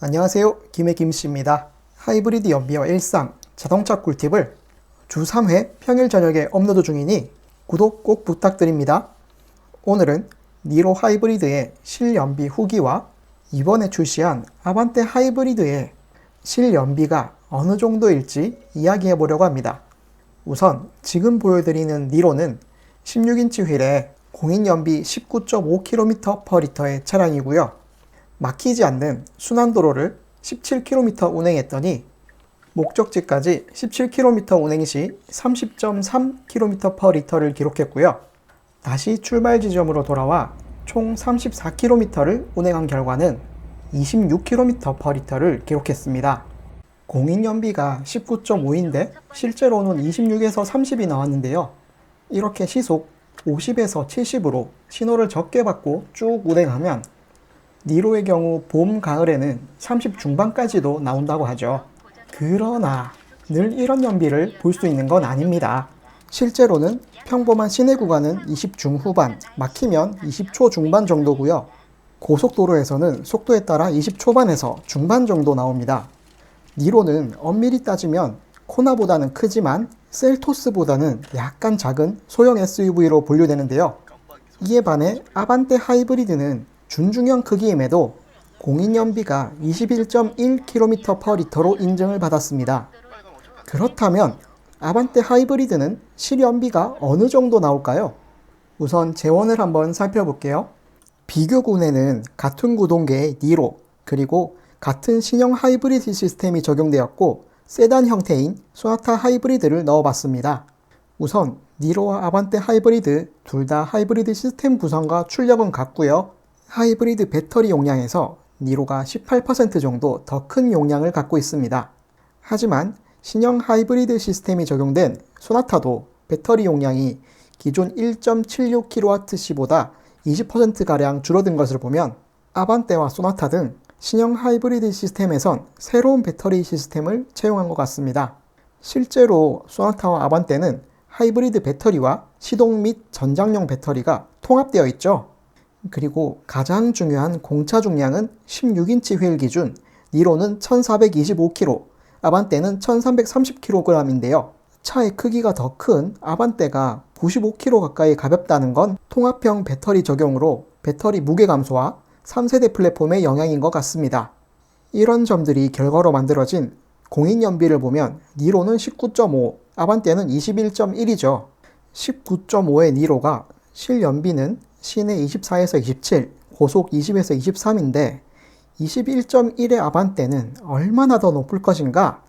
안녕하세요. 김의 김씨입니다. 하이브리드 연비와 일상 자동차 꿀팁을 주 3회 평일 저녁에 업로드 중이니 구독 꼭 부탁드립니다. 오늘은 니로 하이브리드의 실연비 후기와 이번에 출시한 아반떼 하이브리드의 실연비가 어느 정도일지 이야기해 보려고 합니다. 우선 지금 보여드리는 니로는 16인치 휠에 공인연비 19.5km/L의 차량이고요. 막히지 않는 순환도로를 17km 운행했더니 목적지까지 17km 운행 시 30.3km/L를 기록했고요. 다시 출발 지점으로 돌아와 총 34km를 운행한 결과는 26km/L를 기록했습니다. 공인연비가 19.5인데 실제로는 26에서 30이 나왔는데요. 이렇게 시속 50에서 70으로 신호를 적게 받고 쭉 운행하면 니로의 경우 봄, 가을에는 30 중반까지도 나온다고 하죠. 그러나 늘 이런 연비를 볼 수 있는 건 아닙니다. 실제로는 평범한 시내 구간은 20 중후반, 막히면 20 초중반 정도고요. 고속도로에서는 속도에 따라 20 초반에서 중반 정도 나옵니다. 니로는 엄밀히 따지면 코나보다는 크지만 셀토스보다는 약간 작은 소형 SUV로 분류되는데요. 이에 반해 아반떼 하이브리드는 준중형 크기임에도 공인연비가 21.1km/L로 인증을 받았습니다. 그렇다면 아반떼 하이브리드는 실연비가 어느 정도 나올까요? 우선 재원을 한번 살펴볼게요. 비교군에는 같은 구동계의 니로 그리고 같은 신형 하이브리드 시스템이 적용되었고 세단 형태인 소나타 하이브리드를 넣어봤습니다. 우선 니로와 아반떼 하이브리드 둘 다 하이브리드 시스템 구성과 출력은 같고요. 하이브리드 배터리 용량에서 니로가 18% 정도 더 큰 용량을 갖고 있습니다. 하지만 신형 하이브리드 시스템이 적용된 소나타도 배터리 용량이 기존 1.76kWh보다 20%가량 줄어든 것을 보면 아반떼와 소나타 등 신형 하이브리드 시스템에선 새로운 배터리 시스템을 채용한 것 같습니다. 실제로 소나타와 아반떼는 하이브리드 배터리와 시동 및 전장용 배터리가 통합되어 있죠. 그리고 가장 중요한 공차 중량은 16인치 휠 기준 니로는 1425kg, 아반떼는 1330kg인데요. 차의 크기가 더 큰 아반떼가 95kg 가까이 가볍다는 건 통합형 배터리 적용으로 배터리 무게 감소와 3세대 플랫폼의 영향인 것 같습니다. 이런 점들이 결과로 만들어진 공인연비를 보면 니로는 19.5, 아반떼는 21.1이죠. 19.5의 니로가 실연비는 시내 24에서 27, 고속 20에서 23인데 21.1의 아반떼는 얼마나 더 높을 것인가?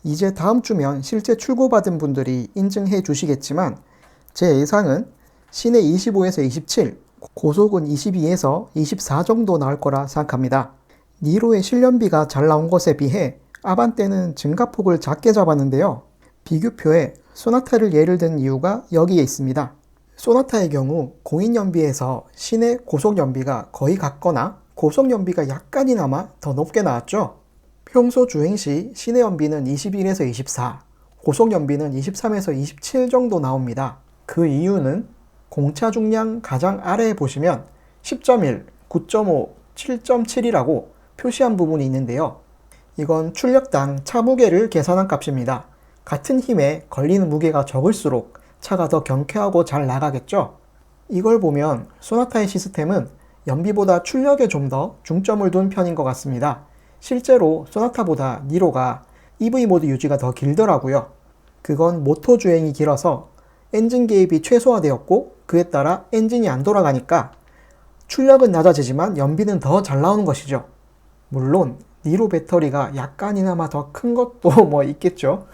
이제 다음 주면 실제 출고받은 분들이 인증해 주시겠지만 제 예상은 시내 25에서 27, 고속은 22에서 24 정도 나올 거라 생각합니다. 니로의 실연비가 잘 나온 것에 비해 아반떼는 증가폭을 작게 잡았는데요. 비교표에 소나타를 예를 든 이유가 여기에 있습니다. 소나타의 경우 공인연비에서 시내 고속연비가 거의 같거나 고속연비가 약간이나마 더 높게 나왔죠. 평소 주행시 시내 연비는 21에서 24, 고속연비는 23에서 27 정도 나옵니다. 그 이유는 공차 중량 가장 아래에 보시면 10.1, 9.5, 7.7이라고 표시한 부분이 있는데요. 이건 출력당 차 무게를 계산한 값입니다. 같은 힘에 걸리는 무게가 적을수록 차가 더 경쾌하고 잘 나가겠죠? 이걸 보면 소나타의 시스템은 연비보다 출력에 좀 더 중점을 둔 편인 것 같습니다. 실제로 소나타보다 니로가 EV 모드 유지가 더 길더라고요. 그건 모터 주행이 길어서 엔진 개입이 최소화되었고 그에 따라 엔진이 안 돌아가니까 출력은 낮아지지만 연비는 더 잘 나오는 것이죠. 물론 니로 배터리가 약간이나마 더 큰 것도 뭐 있겠죠.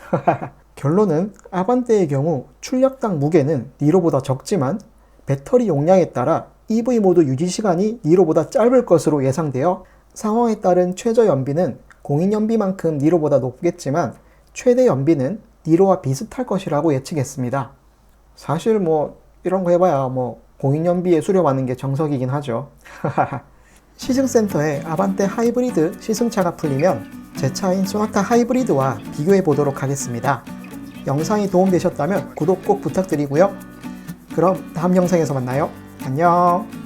결론은 아반떼의 경우 출력당 무게는 니로보다 적지만 배터리 용량에 따라 EV 모드 유지 시간이 니로보다 짧을 것으로 예상되어 상황에 따른 최저 연비는 공인 연비만큼 니로보다 높겠지만 최대 연비는 니로와 비슷할 것이라고 예측했습니다. 사실 뭐 이런 거 해봐야 뭐 공인 연비에 수렴하는 게 정석이긴 하죠. 시승센터에 아반떼 하이브리드 시승차가 풀리면 제 차인 소나타 하이브리드와 비교해 보도록 하겠습니다. 영상이 도움되셨다면 구독 꼭 부탁드리고요. 그럼 다음 영상에서 만나요. 안녕.